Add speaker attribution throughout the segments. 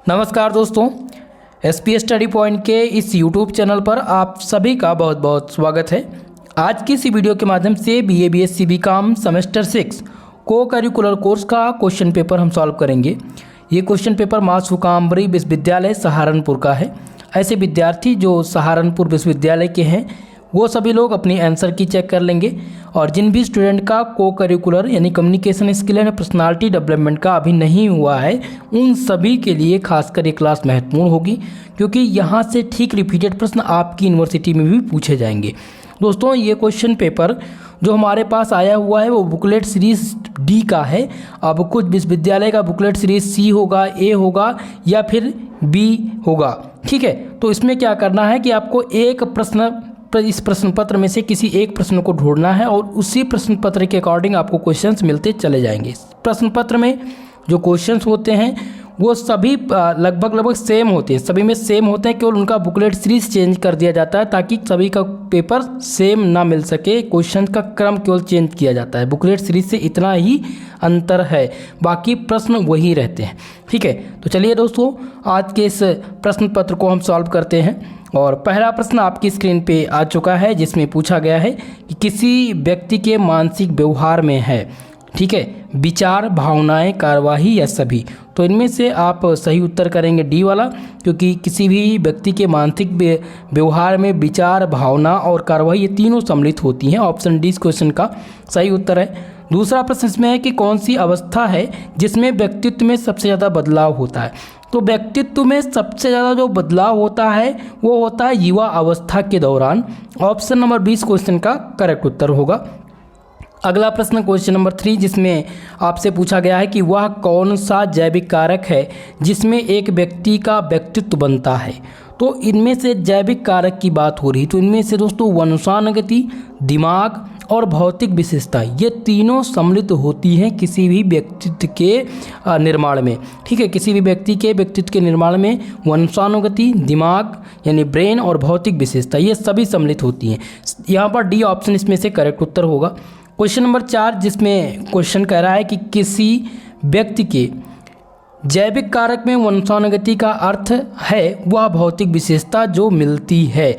Speaker 1: नमस्कार दोस्तों, SP study point के इस यूट्यूब चैनल पर आप सभी का बहुत बहुत स्वागत है। आज की इस वीडियो के माध्यम से बीए बीएससी बीकॉम सेमेस्टर 6 को करिकुलर कोर्स का क्वेश्चन पेपर हम सॉल्व करेंगे। ये क्वेश्चन पेपर माँ शुकाम्बरी विश्वविद्यालय सहारनपुर का है। ऐसे विद्यार्थी जो सहारनपुर विश्वविद्यालय के हैं वो सभी लोग अपनी आंसर की चेक कर लेंगे, और जिन भी स्टूडेंट का को करिकुलर यानी communication skill and personality development का अभी नहीं हुआ है उन सभी के लिए खासकर ये क्लास महत्वपूर्ण होगी, क्योंकि यहाँ से ठीक रिपीटेड प्रश्न आपकी यूनिवर्सिटी में भी पूछे जाएंगे। दोस्तों, ये क्वेश्चन पेपर जो हमारे पास आया हुआ है वो बुकलेट सीरीज डी का है। अब कुछ विश्वविद्यालय का बुकलेट सीरीज सी होगा, ए होगा या फिर बी होगा। ठीक है, तो इसमें क्या करना है कि आपको एक प्रश्न इस प्रश्न पत्र में से किसी एक प्रश्न को ढूंढना है और उसी प्रश्न पत्र के अकॉर्डिंग आपको क्वेश्चंस मिलते चले जाएंगे। प्रश्न पत्र में जो क्वेश्चंस होते हैं वो सभी लगभग सेम होते हैं, सभी में सेम होते हैं, केवल उनका बुकलेट सीरीज चेंज कर दिया जाता है ताकि सभी का पेपर सेम ना मिल सके। क्वेश्चन का क्रम केवल चेंज किया जाता है, बुकलेट सीरीज से इतना ही अंतर है, बाकी प्रश्न वही रहते हैं। ठीक है, तो चलिए दोस्तों, आज के इस प्रश्न पत्र को हम सॉल्व करते हैं। और पहला प्रश्न आपकी स्क्रीन पे आ चुका है, जिसमें पूछा गया है कि किसी व्यक्ति के मानसिक व्यवहार में है, ठीक है, विचार, भावनाएं, कार्यवाही या सभी। तो इनमें से आप सही उत्तर करेंगे डी वाला, क्योंकि किसी भी व्यक्ति के मानसिक व्यवहार में विचार, भावना और कार्यवाही ये तीनों सम्मिलित होती हैं। ऑप्शन डी इस क्वेश्चन का सही उत्तर है। दूसरा प्रश्न इसमें है कि कौन सी अवस्था है जिसमें व्यक्तित्व में सबसे ज़्यादा बदलाव होता है। तो व्यक्तित्व में सबसे ज़्यादा जो बदलाव होता है वो होता है युवा अवस्था के दौरान। ऑप्शन नंबर 20 क्वेश्चन का करेक्ट उत्तर होगा। अगला प्रश्न क्वेश्चन नंबर 3, जिसमें आपसे पूछा गया है कि वह कौन सा जैविक कारक है जिसमें एक व्यक्ति का व्यक्तित्व बनता है। तो इनमें से जैविक कारक की बात हो रही, तो इनमें से दोस्तों वंशानुगति, दिमाग और भौतिक विशेषता ये तीनों सम्मिलित होती हैं किसी भी व्यक्तित्व के निर्माण में। ठीक है, किसी भी व्यक्ति के व्यक्तित्व के निर्माण में वंशानुगति, दिमाग यानी ब्रेन और भौतिक विशेषता ये सभी सम्मिलित होती हैं। यहाँ पर डी ऑप्शन इसमें से करेक्ट उत्तर होगा। क्वेश्चन नंबर 4, जिसमें क्वेश्चन कह रहा है कि किसी व्यक्ति के जैविक कारक में वंशानुगति का अर्थ है वह भौतिक विशेषता जो मिलती है।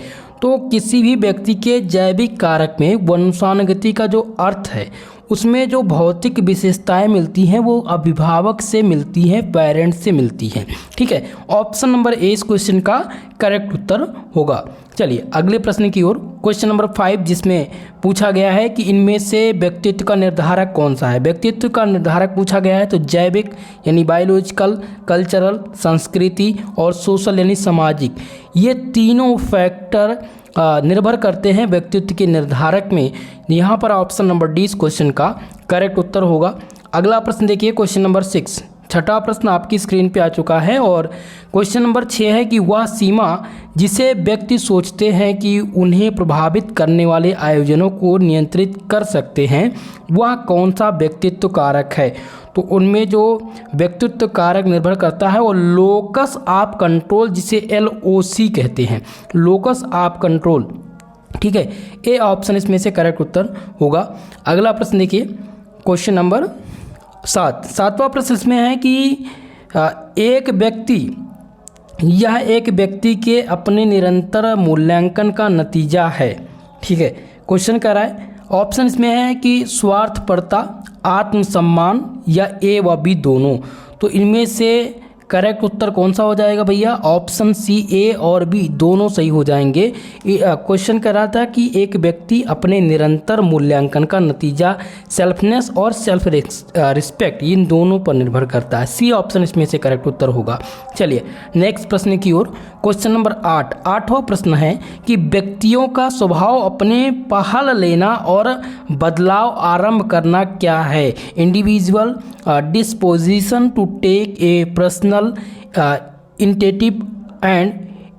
Speaker 1: तो किसी भी व्यक्ति के जैविक कारक में वंशानुगति का जो अर्थ है उसमें जो भौतिक विशेषताएं मिलती हैं वो अभिभावक से मिलती हैं, पेरेंट्स से मिलती हैं। ठीक है, ऑप्शन नंबर ए इस क्वेश्चन का करेक्ट उत्तर होगा। चलिए अगले प्रश्न की ओर, क्वेश्चन नंबर 5, जिसमें पूछा गया है कि इनमें से व्यक्तित्व का निर्धारक कौन सा है। व्यक्तित्व का निर्धारक पूछा गया है तो जैविक यानी बायोलॉजिकल, कल्चरल, संस्कृति और सोशल यानी सामाजिक, ये तीनों फैक्टर निर्भर करते हैं व्यक्तित्व के निर्धारक में। यहाँ पर ऑप्शन नंबर डी इस क्वेश्चन का करेक्ट उत्तर होगा। अगला प्रश्न देखिए, क्वेश्चन नंबर 6, छठा प्रश्न आपकी स्क्रीन पे आ चुका है, और क्वेश्चन नंबर 6 है कि वह सीमा जिसे व्यक्ति सोचते हैं कि उन्हें प्रभावित करने वाले आयोजनों को नियंत्रित कर सकते हैं वह कौन सा व्यक्तित्व कारक है। तो उनमें जो व्यक्तित्व कारक निर्भर करता है वो लोकस ऑफ कंट्रोल, जिसे LOC कहते हैं, लोकस ऑफ कंट्रोल। ठीक है, ए ऑप्शन इसमें से करेक्ट उत्तर होगा। अगला प्रश्न देखिए, क्वेश्चन नंबर 7, सातवां प्रश्न इसमें है कि यह एक व्यक्ति के अपने निरंतर मूल्यांकन का नतीजा है। ठीक है, क्वेश्चन कह रहा है, ऑप्शन इसमें है कि स्वार्थपरता, आत्मसम्मान या ए व बी दोनों। तो इनमें से करेक्ट उत्तर कौन सा हो जाएगा भैया? ऑप्शन सी, ए और बी दोनों सही हो जाएंगे। क्वेश्चन कर रहा था कि एक व्यक्ति अपने निरंतर मूल्यांकन का नतीजा सेल्फनेस और सेल्फ रिस्पेक्ट इन दोनों पर निर्भर करता है। सी ऑप्शन इसमें से करेक्ट उत्तर होगा। चलिए नेक्स्ट प्रश्न की ओर, क्वेश्चन नंबर 8, आठवां प्रश्न है कि व्यक्तियों का स्वभाव अपने पहल लेना और बदलाव आरंभ करना क्या है। Individual disposition to take a personal initiative and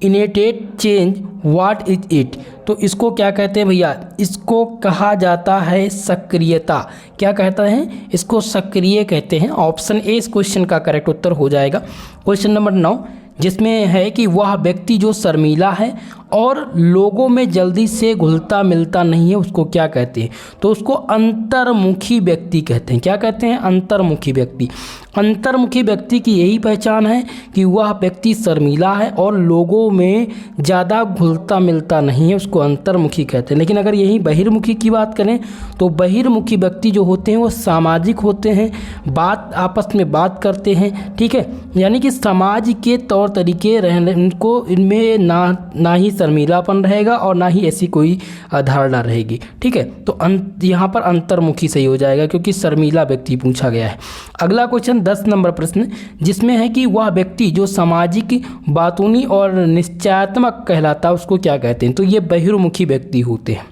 Speaker 1: initiate change, what is it. तो इसको क्या कहते हैं भैया? इसको कहा जाता है सक्रियता। क्या कहता है? इसको सक्रिय कहते हैं। ऑप्शन ए इस क्वेश्चन का करेक्ट उत्तर हो जाएगा। क्वेश्चन नंबर 9, जिसमें है कि वह व्यक्ति जो शर्मीला है और लोगों में जल्दी से घुलता मिलता नहीं है, उसको क्या कहते हैं? तो उसको अंतर्मुखी व्यक्ति कहते हैं। क्या कहते हैं? अंतर्मुखी व्यक्ति। अंतर्मुखी व्यक्ति की यही पहचान है कि वह व्यक्ति शर्मीला है और लोगों में ज़्यादा घुलता मिलता नहीं है, उसको अंतर्मुखी कहते हैं। लेकिन अगर यही बहिर्मुखी की बात करें तो बहिर्मुखी व्यक्ति जो होते हैं वो सामाजिक होते हैं, आपस में बात करते हैं, ठीक है, यानी कि समाज के तौर तरीके रहने इनको इनमें ना ही शर्मीलापन रहेगा और ना ही ऐसी कोई धारणा रहेगी, ठीक है। तो यहाँ पर अंतर्मुखी सही हो जाएगा क्योंकि शर्मीला व्यक्ति पूछा गया है। अगला क्वेश्चन 10 नंबर प्रश्न, जिसमें है कि वह व्यक्ति जो सामाजिक, बातूनी और निश्चयात्मक कहलाता है उसको क्या कहते हैं? तो ये बहिर्मुखी व्यक्ति होते हैं,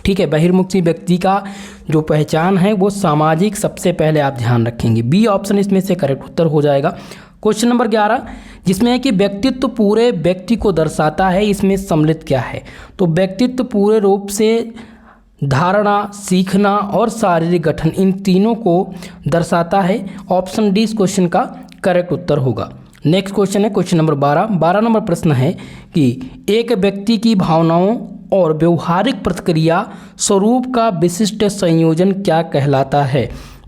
Speaker 1: ठीक है। बहिर्मुखी व्यक्ति का जो पहचान है वो सामाजिक सबसे पहले आप ध्यान रखेंगे। बी ऑप्शन इसमें से करेक्ट उत्तर हो जाएगा। क्वेश्चन नंबर 11, जिसमें है कि व्यक्तित्व पूरे व्यक्ति को दर्शाता है, इसमें सम्मिलित क्या है? तो व्यक्तित्व पूरे रूप से धारणा, सीखना और शारीरिक गठन, इन तीनों को दर्शाता है। ऑप्शन डी इस क्वेश्चन का करेक्ट उत्तर होगा। नेक्स्ट क्वेश्चन है क्वेश्चन नंबर 12 नंबर प्रश्न है कि एक व्यक्ति की भावनाओं और व्यवहारिक प्रतिक्रिया स्वरूप का विशिष्ट संयोजन क्या कहलाता है?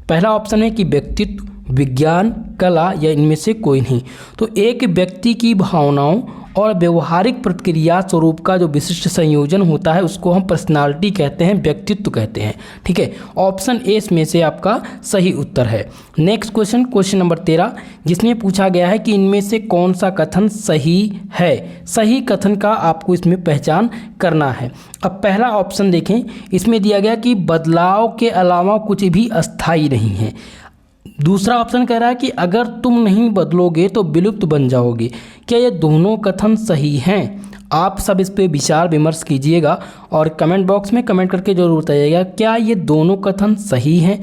Speaker 1: पहला ऑप्शन है कि व्यक्तित्व, विज्ञान, कला या इनमें से कोई नहीं। तो एक व्यक्ति की भावनाओं और व्यवहारिक प्रतिक्रिया स्वरूप का जो विशिष्ट संयोजन होता है उसको हम पर्सनालिटी कहते हैं, व्यक्तित्व कहते हैं, ठीक है। ऑप्शन ए में से आपका सही उत्तर है। नेक्स्ट क्वेश्चन, क्वेश्चन नंबर 13, जिसमें पूछा गया है कि इनमें से कौन सा कथन सही है? सही कथन का आपको इसमें पहचान करना है। अब पहला ऑप्शन देखें, इसमें दिया गया कि बदलाव के अलावा कुछ भी अस्थायी नहीं है। दूसरा ऑप्शन कह रहा है कि अगर तुम नहीं बदलोगे तो विलुप्त बन जाओगे। क्या ये दोनों कथन सही हैं? आप सब इस पे विचार विमर्श कीजिएगा और कमेंट बॉक्स में कमेंट करके जरूर बताइएगा क्या ये दोनों कथन सही हैं।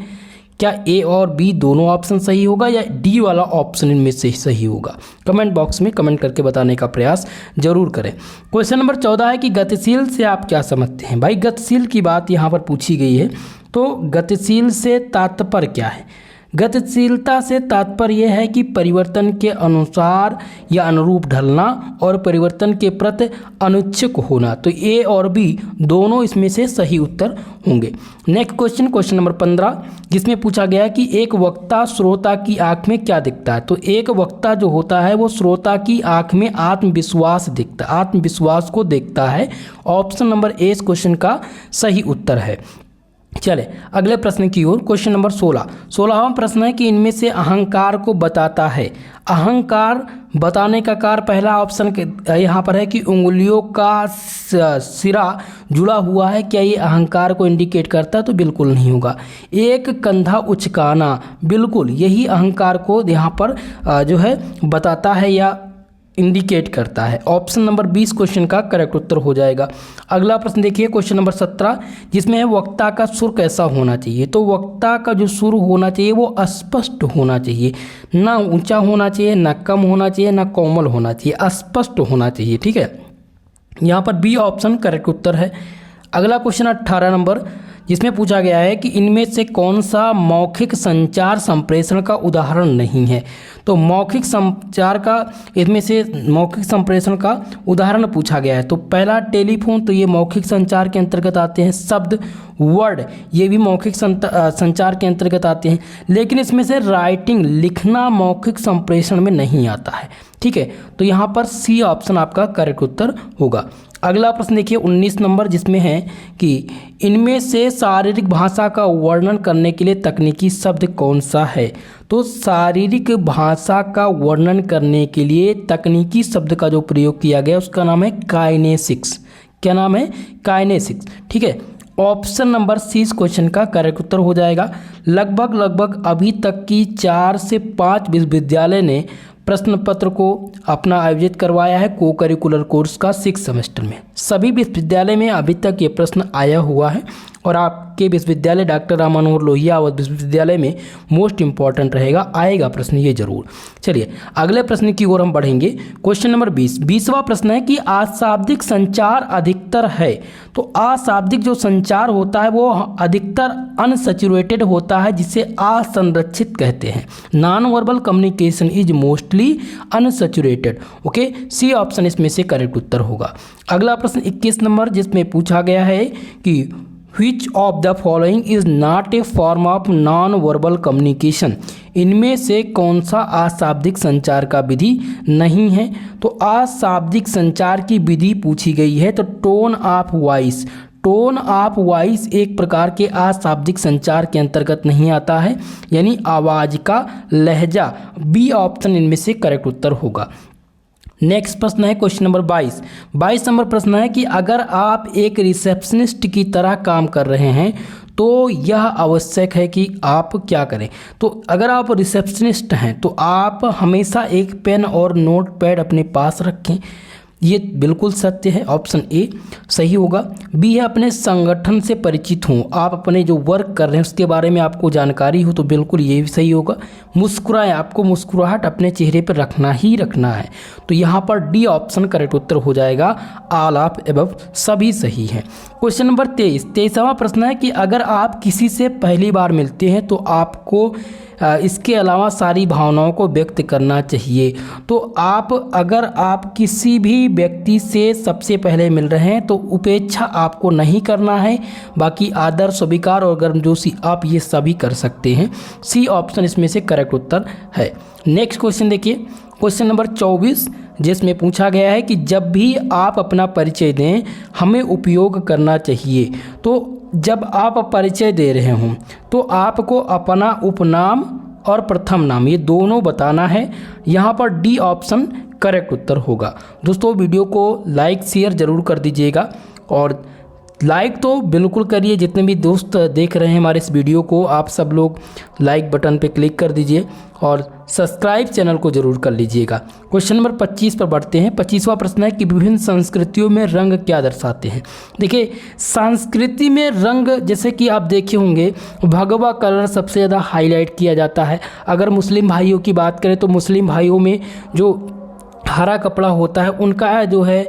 Speaker 1: क्या ए और बी दोनों ऑप्शन सही होगा या डी वाला ऑप्शन इनमें से सही होगा? कमेंट बॉक्स में कमेंट करके बताने का प्रयास जरूर करें। क्वेश्चन नंबर 14 है कि गतिशील से आप क्या समझते हैं? भाई गतिशील की बात यहाँ पर पूछी गई है, तो गतिशील से तात्पर्य क्या है? गतिशीलता से तात्पर्य यह है कि परिवर्तन के अनुसार या अनुरूप ढलना और परिवर्तन के प्रति अनिच्छुक होना। तो ए और बी दोनों इसमें से सही उत्तर होंगे। नेक्स्ट क्वेश्चन, क्वेश्चन नंबर 15, जिसमें पूछा गया है कि एक वक्ता श्रोता की आंख में क्या दिखता है? तो एक वक्ता जो होता है वो श्रोता की आंख में आत्मविश्वास दिखता, आत्मविश्वास को देखता है। ऑप्शन नंबर ए इस क्वेश्चन का सही उत्तर है। चले अगले प्रश्न की ओर। क्वेश्चन नंबर 16वां प्रश्न है कि इनमें से अहंकार को बताता है। अहंकार बताने का कार्य, पहला ऑप्शन यहाँ पर है कि उंगलियों का सिरा जुड़ा हुआ है, क्या ये अहंकार को इंडिकेट करता है? तो बिल्कुल नहीं होगा। एक कंधा उचकाना, बिल्कुल यही अहंकार को यहाँ पर जो है बताता है या इंडिकेट करता है। ऑप्शन नंबर 20 क्वेश्चन का करेक्ट उत्तर हो जाएगा। अगला प्रश्न देखिए क्वेश्चन नंबर 17, जिसमें है वक्ता का सुर कैसा होना चाहिए? तो वक्ता का जो सुर होना चाहिए वो स्पष्ट होना चाहिए, ना ऊंचा होना चाहिए, ना कम होना चाहिए, ना कोमल होना चाहिए, स्पष्ट होना चाहिए, ठीक है। यहाँ पर बी ऑप्शन करेक्ट उत्तर है। अगला क्वेश्चन 18 नंबर, जिसमें पूछा गया है कि इनमें से कौन सा मौखिक संचार संप्रेषण का उदाहरण नहीं है? तो मौखिक संचार का, इसमें से मौखिक संप्रेषण का उदाहरण पूछा गया है। तो पहला टेलीफोन, तो ये मौखिक संचार के अंतर्गत आते हैं। शब्द, वर्ड, ये भी मौखिक संचार के अंतर्गत आते हैं। लेकिन इसमें से राइटिंग, लिखना मौखिक संप्रेषण में नहीं आता है, ठीक है। तो यहाँ पर सी ऑप्शन आपका करेक्ट उत्तर होगा। अगला प्रश्न देखिए 19 नंबर, जिसमें है कि इनमें से शारीरिक भाषा का वर्णन करने के लिए तकनीकी शब्द कौन सा है? तो शारीरिक भाषा का वर्णन करने के लिए तकनीकी शब्द का जो प्रयोग किया गया उसका नाम है काइनेसिक्स। क्या नाम है? काइनेसिक्स, ठीक है। ऑप्शन नंबर सी इस क्वेश्चन का करेक्ट उत्तर हो जाएगा। लगभग अभी तक की 4 से 5 विश्वविद्यालय ने प्रश्न पत्र को अपना आयोजित करवाया है को करिकुलर कोर्स का 6 सेमेस्टर में। सभी विश्वविद्यालय में अभी तक ये प्रश्न आया हुआ है और आपके विश्वविद्यालय डॉक्टर राम मनोहर लोहिया विश्वविद्यालय में मोस्ट इंपॉर्टेंट रहेगा, आएगा प्रश्न ये जरूर। चलिए अगले प्रश्न की ओर हम बढ़ेंगे। क्वेश्चन नंबर 20वां प्रश्न है कि अशाब्दिक संचार अधिकतर है। तो अशाब्दिक जो संचार होता है वो अधिकतर अनसैचुरेटेड होता है, जिसे असंरक्षित कहते हैं। Non verbal communication is mostly unsaturated. Okay, C option इसमें से करेक्ट उत्तर होगा। अगला प्रश्न 21 नंबर, जिसमें पूछा गया है कि Which of the following is not a form of non-verbal communication? इनमें से कौन सा अशाब्दिक संचार का विधि नहीं है? तो अशाब्दिक संचार की विधि पूछी गई है तो tone of voice. Tone of voice एक प्रकार के अशाब्दिक संचार के अंतर्गत नहीं आता है, यानी आवाज़ का लहजा। बी ऑप्शन इनमें से करेक्ट उत्तर होगा। नेक्स्ट प्रश्न है क्वेश्चन नंबर 22 नंबर प्रश्न है कि अगर आप एक रिसेप्शनिस्ट की तरह काम कर रहे हैं तो यह आवश्यक है कि आप क्या करें। तो अगर आप रिसेप्शनिस्ट हैं तो आप हमेशा एक पेन और नोट पैड अपने पास रखें, ये बिल्कुल सत्य है, ऑप्शन ए सही होगा। बी है अपने संगठन से परिचित हों, आप अपने जो वर्क कर रहे हैं उसके बारे में आपको जानकारी हो, तो बिल्कुल ये भी सही होगा। मुस्कुराएं, आपको मुस्कुराहट अपने चेहरे पर रखना ही रखना है, तो यहाँ पर डी ऑप्शन करेक्ट उत्तर हो जाएगा। ऑल ऑफ एबव सभी सही हैं। क्वेश्चन नंबर 23वां प्रश्न है कि अगर आप किसी से पहली बार मिलते हैं तो आपको इसके अलावा सारी भावनाओं को व्यक्त करना चाहिए। तो अगर आप किसी भी व्यक्ति से सबसे पहले मिल रहे हैं तो उपेक्षा आपको नहीं करना है, बाकी आदर, स्वीकार और गर्मजोशी आप ये सभी कर सकते हैं। सी ऑप्शन इसमें से करेक्ट उत्तर है। नेक्स्ट क्वेश्चन देखिए, क्वेश्चन नंबर 24, जिसमें पूछा गया है कि जब भी आप अपना परिचय दें हमें उपयोग करना चाहिए। तो जब आप परिचय दे रहे हों तो आपको अपना उपनाम और प्रथम नाम ये दोनों बताना है। यहाँ पर डी ऑप्शन करेक्ट उत्तर होगा। दोस्तों वीडियो को लाइक शेयर ज़रूर कर दीजिएगा, और लाइक तो बिल्कुल करिए। जितने भी दोस्त देख रहे हैं हमारे इस वीडियो को, आप सब लोग लाइक बटन पे क्लिक कर दीजिए और सब्सक्राइब चैनल को जरूर कर लीजिएगा। क्वेश्चन नंबर 25 पर बढ़ते हैं। 25वां प्रश्न है कि विभिन्न संस्कृतियों में रंग क्या दर्शाते हैं। देखिए संस्कृति में रंग, जैसे कि आप देखे होंगे भगवा कलर सबसे ज़्यादा हाईलाइट किया जाता है। अगर मुस्लिम भाइयों की बात करें तो मुस्लिम भाइयों में जो हरा कपड़ा होता है उनका जो है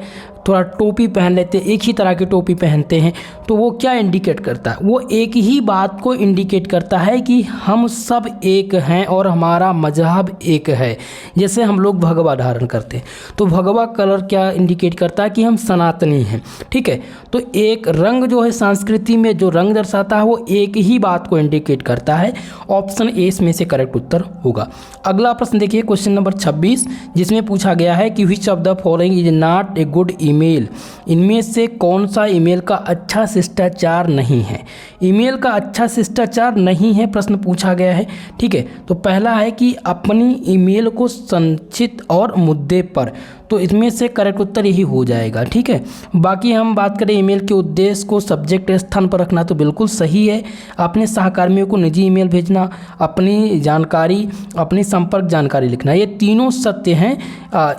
Speaker 1: थोड़ा टोपी पहन लेते हैं, एक ही तरह की टोपी पहनते हैं। तो वो क्या इंडिकेट करता है, वो एक ही बात को इंडिकेट करता है कि हम सब एक हैं और हमारा मजहब एक है। जैसे हम लोग भगवा धारण करते हैं तो भगवा कलर क्या इंडिकेट करता है कि हम सनातनी हैं, ठीक है। तो एक रंग जो है संस्कृति में जो रंग दर्शाता है वो एक ही बात को इंडिकेट करता है। ऑप्शन ए इसमें से करेक्ट उत्तर होगा। अगला प्रश्न देखिए क्वेश्चन नंबर 26, जिसमें पूछा गया है कि which of the following is not a good email. इनमें से कौन सा ईमेल का अच्छा शिष्टाचार नहीं है। ईमेल का अच्छा शिष्टाचार नहीं है प्रश्न पूछा गया है, ठीक है। तो पहला है कि अपनी ईमेल को संक्षिप्त और मुद्दे पर, तो इसमें से करेक्ट उत्तर यही हो जाएगा, ठीक है। बाकी हम बात करें ईमेल के उद्देश्य को सब्जेक्ट स्थान पर रखना, तो बिल्कुल सही है। अपने सहकर्मियों को निजी ईमेल भेजना, अपनी जानकारी, अपनी संपर्क जानकारी लिखना, ये तीनों सत्य हैं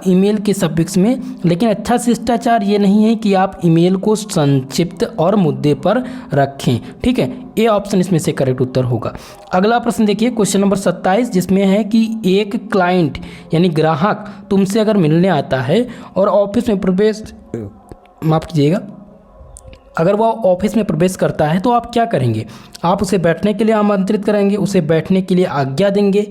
Speaker 1: ईमेल के सब्जेक्ट्स में। लेकिन अच्छा शिष्टाचार ये नहीं है कि आप ईमेल को संक्षिप्त और मुद्दे पर रखें, ठीक है। ए ऑप्शन इसमें से करेक्ट उत्तर होगा। अगला प्रश्न देखिए क्वेश्चन नंबर 27, जिसमें है कि एक क्लाइंट यानी ग्राहक तुमसे अगर मिलने आता है और ऑफिस में प्रवेश, माफ कीजिएगा, अगर वह ऑफिस में प्रवेश करता है तो आप क्या करेंगे। आप उसे बैठने के लिए आमंत्रित करेंगे, उसे बैठने के लिए आज्ञा देंगे,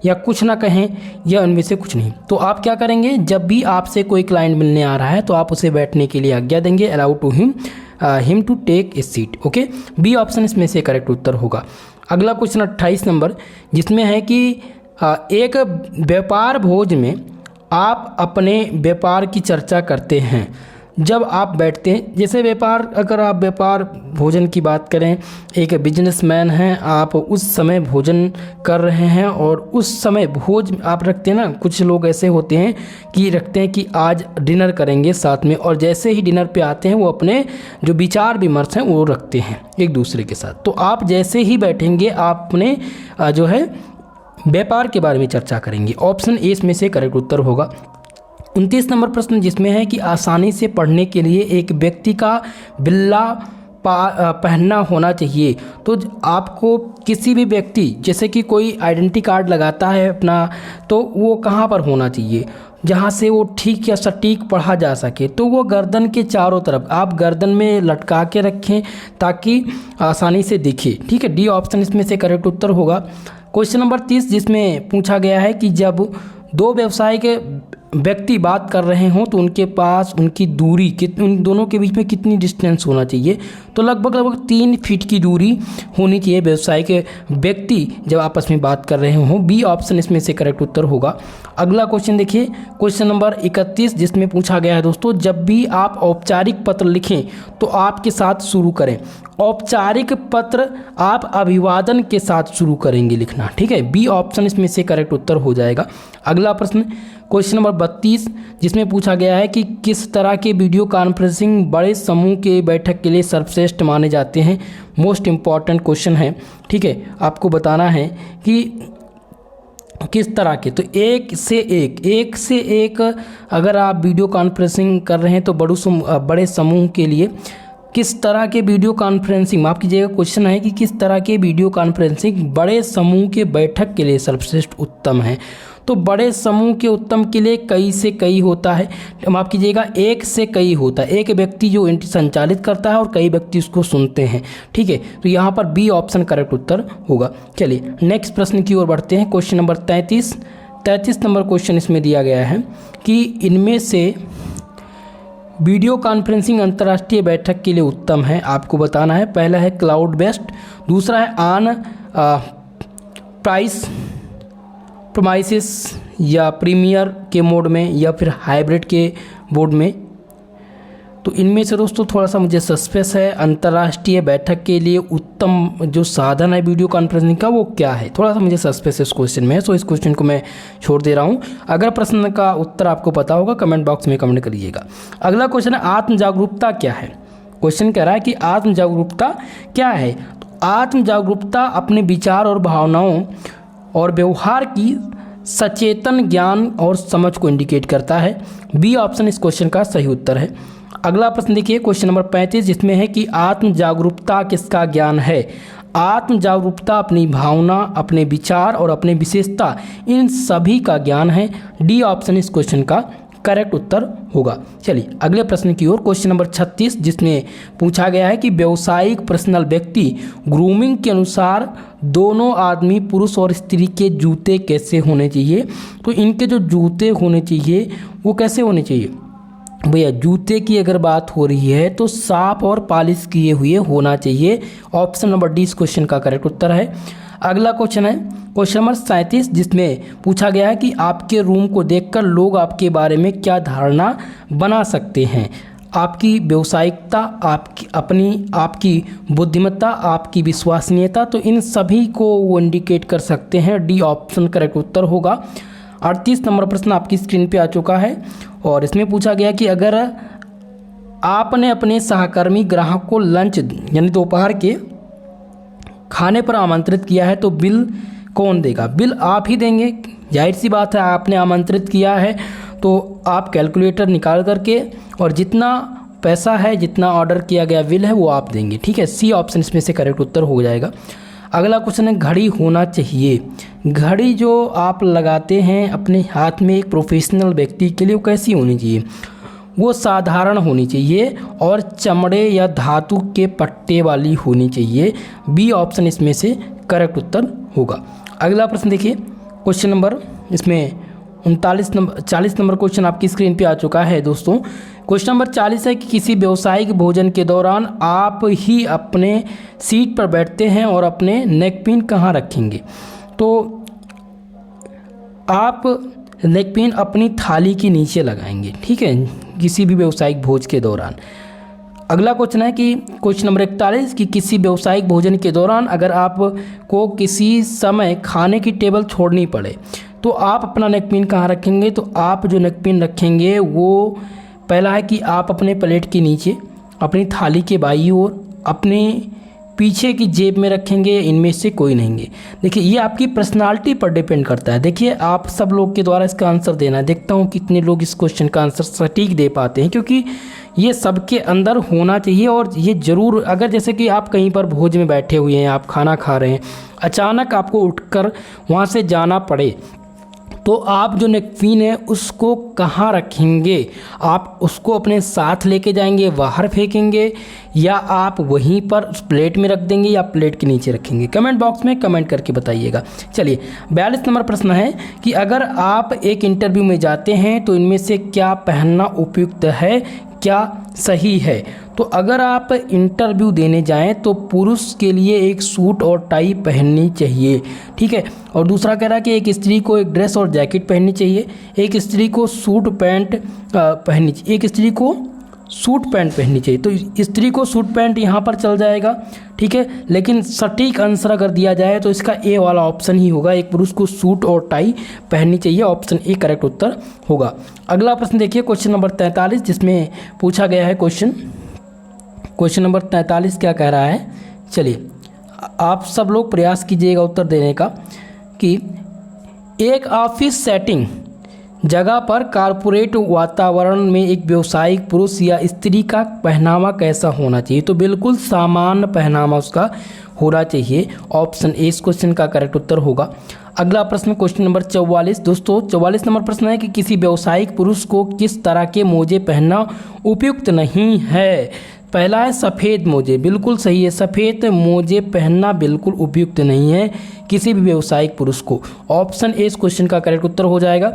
Speaker 1: या कुछ ना कहें, या उनमें से कुछ नहीं। तो आप क्या करेंगे, जब भी आपसे कोई क्लाइंट मिलने आ रहा है तो आप उसे बैठने के लिए आज्ञा देंगे, allow to him to take a seat. Okay, B option इसमें से करेक्ट उत्तर होगा। अगला क्वेश्चन 28 नंबर, जिसमें है कि एक व्यापार भोज में आप अपने व्यापार की चर्चा करते हैं जब आप बैठते हैं। जैसे व्यापार, अगर आप व्यापार भोजन की बात करें, एक बिजनेसमैन हैं, आप उस समय भोजन कर रहे हैं और उस समय भोज आप रखते हैं ना। कुछ लोग ऐसे होते हैं कि रखते हैं कि आज डिनर करेंगे साथ में, और जैसे ही डिनर पे आते हैं वो अपने जो विचार विमर्श हैं वो रखते हैं एक दूसरे के साथ। तो आप जैसे ही बैठेंगे आप अपने जो है व्यापार के बारे में चर्चा करेंगे। ऑप्शन ए इसमें से करेक्ट उत्तर होगा। 29 नंबर प्रश्न, जिसमें है कि आसानी से पढ़ने के लिए एक व्यक्ति का बिल्ला पहनना होना चाहिए। तो आपको किसी भी व्यक्ति जैसे कि कोई आइडेंटिटी कार्ड लगाता है अपना, तो वो कहाँ पर होना चाहिए जहाँ से वो ठीक या सटीक पढ़ा जा सके, तो वो गर्दन के चारों तरफ आप गर्दन में लटका के रखें ताकि आसानी से दिखे। ठीक है, डी ऑप्शन इसमें से करेक्ट उत्तर होगा। क्वेश्चन नंबर 30 जिसमें पूछा गया है कि जब दो व्यवसाय के व्यक्ति बात कर रहे हों तो उनके पास उनकी दूरी उन दोनों के बीच में कितनी डिस्टेंस होना चाहिए, तो लगभग 3 फीट की दूरी होनी चाहिए व्यवसाय के व्यक्ति जब आपस में बात कर रहे हों। बी ऑप्शन इसमें से करेक्ट उत्तर होगा। अगला क्वेश्चन देखिए, क्वेश्चन नंबर 31 जिसमें पूछा गया है दोस्तों, जब भी आप औपचारिक पत्र लिखें तो आपके साथ शुरू करें। औपचारिक पत्र आप अभिवादन के साथ शुरू करेंगे लिखना। ठीक है, बी ऑप्शन इसमें से करेक्ट उत्तर हो जाएगा। अगला प्रश्न क्वेश्चन नंबर 32 जिसमें पूछा गया है कि किस तरह के वीडियो कॉन्फ्रेंसिंग बड़े समूह के बैठक के लिए सर्वश्रेष्ठ माने जाते हैं। मोस्ट इम्पॉर्टेंट क्वेश्चन है। ठीक है, आपको बताना है कि किस तरह के, तो एक से एक अगर आप वीडियो कॉन्फ्रेंसिंग कर रहे हैं तो बड़े समूह के लिए किस तरह के वीडियो कॉन्फ्रेंसिंग, माफ कीजिएगा, क्वेश्चन है कि किस तरह के वीडियो कॉन्फ्रेंसिंग बड़े समूह के बैठक के लिए सर्वश्रेष्ठ उत्तम है। तो बड़े समूह के उत्तम के लिए कई से कई होता है, माफ कीजिएगा, एक से कई होता है। एक व्यक्ति जो संचालित करता है और कई व्यक्ति उसको सुनते हैं। ठीक है, तो यहाँ पर बी ऑप्शन करेक्ट उत्तर होगा। चलिए नेक्स्ट प्रश्न की ओर बढ़ते हैं। क्वेश्चन नंबर 33 नंबर क्वेश्चन इसमें दिया गया है कि इनमें से वीडियो कॉन्फ्रेंसिंग अंतर्राष्ट्रीय बैठक के लिए उत्तम है। आपको बताना है, पहला है क्लाउड बेस्ड, दूसरा है ऑन प्रीमाइसेस या प्रीमियर के मोड में, या फिर हाइब्रिड के मोड में। तो इनमें से दोस्तों थोड़ा सा मुझे सस्पेंस है, अंतर्राष्ट्रीय बैठक के लिए उत्तम जो साधन है वीडियो कॉन्फ्रेंसिंग का वो क्या है, थोड़ा सा मुझे सस्पेंस इस क्वेश्चन में है, सो इस क्वेश्चन को मैं छोड़ दे रहा हूँ। अगर प्रश्न का उत्तर आपको पता होगा कमेंट बॉक्स में कमेंट करिएगा। अगला क्वेश्चन है आत्म जागरूकता क्या है। क्वेश्चन कह रहा है कि आत्म जागरूकता क्या है। तो आत्म जागरूकता अपने विचार और भावनाओं और व्यवहार की सचेतन ज्ञान और समझ को इंडिकेट करता है। बी ऑप्शन इस क्वेश्चन का सही उत्तर है। अगला प्रश्न देखिए, क्वेश्चन नंबर 35 जिसमें है कि आत्म जागरूकता किसका ज्ञान है। आत्म जागरूकता अपनी भावना, अपने विचार और अपने विशेषता, इन सभी का ज्ञान है। डी ऑप्शन इस क्वेश्चन का करेक्ट उत्तर होगा। चलिए अगले प्रश्न की ओर, क्वेश्चन नंबर 36 जिसमें पूछा गया है कि व्यावसायिक पर्सनल व्यक्ति ग्रूमिंग के अनुसार दोनों आदमी पुरुष और स्त्री के जूते कैसे होने चाहिए। तो इनके जो जूते होने चाहिए वो कैसे होने चाहिए भैया, जूते की अगर बात हो रही है तो साफ और पॉलिश किए हुए होना चाहिए। ऑप्शन नंबर डी इस क्वेश्चन का करेक्ट उत्तर है। अगला क्वेश्चन है क्वेश्चन नंबर 37 जिसमें पूछा गया है कि आपके रूम को देखकर लोग आपके बारे में क्या धारणा बना सकते हैं। आपकी व्यावसायिकता, आपकी बुद्धिमत्ता, आपकी विश्वसनीयता, तो इन सभी को वो इंडिकेट कर सकते हैं। डी ऑप्शन करेक्ट उत्तर होगा। 38 नंबर प्रश्न आपकी स्क्रीन पे आ चुका है और इसमें पूछा गया कि अगर आपने अपने सहकर्मी ग्राहक को लंच यानी दोपहर के खाने पर आमंत्रित किया है तो बिल कौन देगा। बिल आप ही देंगे, जाहिर सी बात है, आपने आमंत्रित किया है तो आप कैलकुलेटर निकाल करके और जितना पैसा है, जितना ऑर्डर किया गया बिल है वो आप देंगे। ठीक है, सी ऑप्शन इसमें से करेक्ट उत्तर हो जाएगा। अगला क्वेश्चन है घड़ी होना चाहिए। घड़ी जो आप लगाते हैं अपने हाथ में एक प्रोफेशनल व्यक्ति के लिए वो कैसी होनी चाहिए। वो साधारण होनी चाहिए और चमड़े या धातु के पट्टे वाली होनी चाहिए। बी ऑप्शन इसमें से करेक्ट उत्तर होगा। अगला प्रश्न देखिए, क्वेश्चन नंबर इसमें 40 नंबर क्वेश्चन आपकी स्क्रीन पे आ चुका है दोस्तों। क्वेश्चन नंबर 40 है कि किसी व्यावसायिक भोजन के दौरान आप ही अपने सीट पर बैठते हैं और अपने नेकपिन कहाँ रखेंगे। तो आप नेकपिन अपनी थाली के नीचे लगाएंगे। ठीक है, किसी भी व्यावसायिक भोज के दौरान। अगला क्वेश्चन है कि क्वेश्चन नंबर 41 कि किसी व्यावसायिक भोजन के दौरान अगर आपको किसी समय खाने की टेबल छोड़नी पड़े तो आप अपना नेकपिन कहाँ रखेंगे। तो आप जो नेकपिन रखेंगे वो पहला है कि आप अपने प्लेट के नीचे, अपनी थाली के बाईं ओर, अपने पीछे की जेब में रखेंगे, इनमें से कोई नहीं है। देखिए ये आपकी पर्सनालिटी पर डिपेंड करता है। देखिए आप सब लोग के द्वारा इसका आंसर देना है। देखता हूँ कितने लोग इस क्वेश्चन का आंसर सटीक दे पाते हैं, क्योंकि ये सबके अंदर होना चाहिए। और ये ज़रूर, अगर जैसे कि आप कहीं पर भोज में बैठे हुए हैं, आप खाना खा रहे हैं, अचानक आपको उठकर वहाँ से जाना पड़े, तो आप जो नेपकिन है उसको कहाँ रखेंगे? आप उसको अपने साथ लेके जाएंगे, बाहर फेंकेंगे, या आप वहीं पर उस प्लेट में रख देंगे, या प्लेट के नीचे रखेंगे? कमेंट बॉक्स में कमेंट करके बताइएगा। चलिए 42 नंबर प्रश्न है कि अगर आप एक इंटरव्यू में जाते हैं तो इनमें से क्या पहनना उपयुक्त है, क्या सही है? तो अगर आप इंटरव्यू देने जाएं तो पुरुष के लिए एक सूट और टाई पहननी चाहिए, ठीक है। और दूसरा कह रहा है कि एक स्त्री को एक ड्रेस और जैकेट पहननी चाहिए, एक स्त्री को सूट पैंट पहननी चाहिए, एक स्त्री को सूट पैंट पहननी चाहिए। तो स्त्री को सूट पैंट यहाँ पर चल जाएगा, ठीक है। लेकिन सटीक आंसर अगर दिया जाए तो इसका ए वाला ऑप्शन ही होगा, एक पुरुष को सूट और टाई पहननी चाहिए। ऑप्शन ए करेक्ट उत्तर होगा। अगला प्रश्न देखिए, क्वेश्चन नंबर 43, जिसमें पूछा गया है क्वेश्चन नंबर 43 क्या कह रहा है? चलिए आप सब लोग प्रयास कीजिएगा उत्तर देने का कि एक ऑफिस सेटिंग जगह पर कारपोरेट वातावरण में एक व्यावसायिक पुरुष या स्त्री का पहनावा कैसा होना चाहिए? तो बिल्कुल सामान्य पहनावा उसका होना चाहिए। ऑप्शन ए इस क्वेश्चन का करेक्ट उत्तर होगा। अगला प्रश्न क्वेश्चन नंबर 44, दोस्तों 44 नंबर प्रश्न है कि किसी व्यावसायिक पुरुष को किस तरह के मोजे पहनना उपयुक्त नहीं है? पहला है सफ़ेद मोजे, बिल्कुल सही है, सफ़ेद मोजे पहनना बिल्कुल उपयुक्त नहीं है किसी भी व्यावसायिक पुरुष को। ऑप्शन ए इस क्वेश्चन का करेक्ट उत्तर हो जाएगा।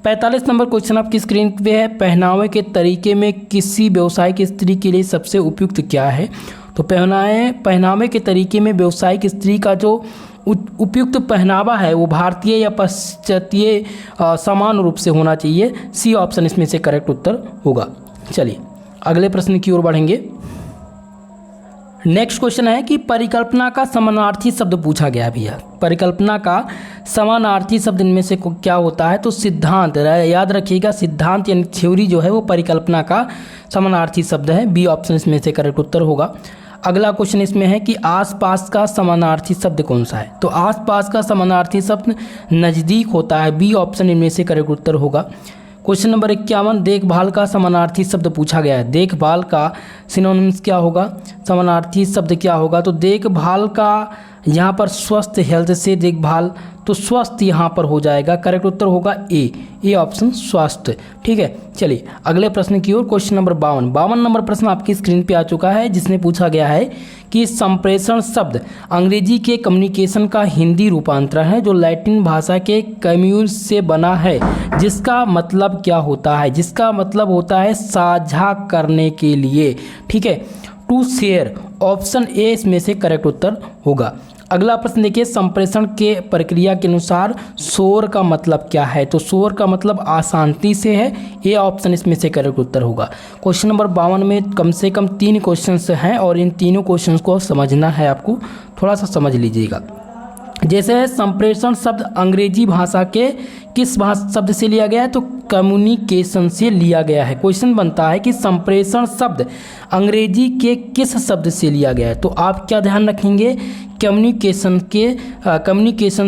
Speaker 1: 45 नंबर क्वेश्चन आपकी स्क्रीन पे है, पहनावे के तरीके में किसी व्यावसायिक स्त्री के लिए सबसे उपयुक्त क्या है? तो पहनावे के तरीके में व्यावसायिक स्त्री का जो उपयुक्त पहनावा है वो भारतीय या पाश्चात्य समान रूप से होना चाहिए। सी ऑप्शन इसमें से करेक्ट उत्तर होगा। चलिए अगले प्रश्न की ओर बढ़ेंगे। नेक्स्ट क्वेश्चन है कि परिकल्पना का समानार्थी शब्द पूछा गया भैया। परिकल्पना का समानार्थी शब्द इनमें से क्या होता है? तो सिद्धांत, याद रखिएगा, सिद्धांत यानी थ्योरी जो है वो परिकल्पना का समानार्थी शब्द है। बी ऑप्शन इसमें से करेक्ट उत्तर होगा। अगला क्वेश्चन इसमें है कि आसपास का समानार्थी शब्द कौन सा है? तो आसपास का समानार्थी शब्द नज़दीक होता है। बी ऑप्शन इनमें से करेक्ट उत्तर होगा। क्वेश्चन नंबर 51, देखभाल का समानार्थी शब्द पूछा गया है। देखभाल का सिनोनिम्स क्या होगा? समानार्थी शब्द क्या होगा? तो देखभाल का यहाँ पर स्वस्थ, हेल्थ से देखभाल, तो स्वस्थ यहाँ पर हो जाएगा। करेक्ट उत्तर होगा ए ऑप्शन स्वास्थ्य, ठीक है। चलिए अगले प्रश्न की ओर। क्वेश्चन नंबर 52 नंबर प्रश्न आपकी स्क्रीन पे आ चुका है, जिसमें पूछा गया है कि संप्रेषण शब्द अंग्रेजी के कम्युनिकेशन का हिंदी रूपांतरण है जो लैटिन भाषा के कम्यून से बना है, जिसका मतलब क्या होता है? जिसका मतलब होता है साझा करने के लिए, ठीक है, टू शेयर। ऑप्शन ए इसमें से करेक्ट उत्तर होगा। अगला प्रश्न देखिए, संप्रेषण के प्रक्रिया के अनुसार शोर का मतलब क्या है? तो शोर का मतलब अशांति से है। ए ऑप्शन इसमें से करेक्ट उत्तर होगा। क्वेश्चन नंबर 52 में कम से कम 3 क्वेश्चंस हैं और इन तीनों क्वेश्चंस को समझना है आपको, थोड़ा सा समझ लीजिएगा। जैसे संप्रेषण शब्द अंग्रेजी भाषा के किस शब्द से लिया गया है? तो कम्युनिकेशन से लिया गया है। क्वेश्चन बनता है कि संप्रेषण शब्द अंग्रेजी के किस शब्द से लिया गया है? तो आप क्या ध्यान रखेंगे? कम्युनिकेशन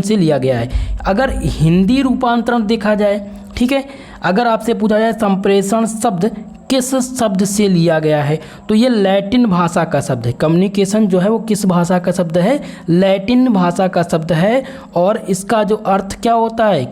Speaker 1: से लिया गया है। अगर हिंदी रूपांतरण देखा जाए, ठीक है, अगर आपसे पूछा जाए संप्रेषण शब्द किस शब्द से लिया गया है, तो ये लैटिन भाषा का शब्द है। कम्युनिकेशन जो है वो किस भाषा का शब्द है? लैटिन भाषा का शब्द है। और इसका जो अर्थ क्या होता है?